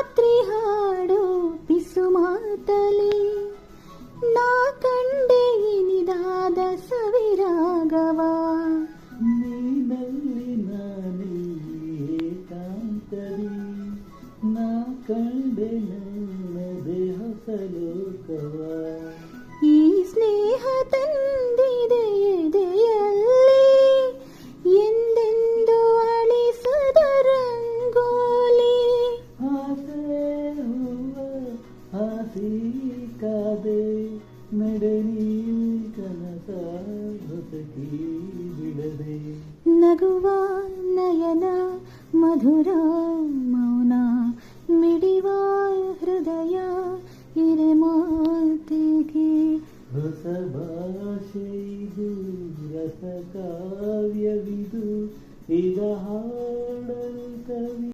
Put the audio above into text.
ರಾತ್ರಿ ಹಾಡು ಪಿಸು ಮಾತಲಿ ನಾ ಕಂಡೆ ಇನಿದಾದ ಸವಿರಾಗವ. ನೀನಲ್ಲಿ ನಾನಿಲ್ಲಿ ಏಕಾಂತದಿ ನಾ ಕಂಡೆ ನನ್ನದೇ ಹೊಸ ಲೋಕವ. ಈ ಸ್ನೇಹ ತಂದಿದೆ ಎದೆಯಲ್ಲಿ ಎಂದೆಂದು ಅಳಿಸದ ರಂಗೋಲಿ. ಆಸೆ ಹೂವ ಆಸಿ ಕಾದೆ ಮೆಡನಿ ಕನಸ ಹೊಸಕಿ ಬಿಡದೆ. ನಗುವ ನಯನ ಮಧುರ ಮೌನ ಮಿಡಿವ ಹೃದಯ ಇರೆ ಮಾತಿಗೆ. ಹೊಸ ಭಾಷೆ ಇದು ರಸ ಕಾವ್ಯವಿದು ಈಗ ಹಾಡಲು ಕವಿ.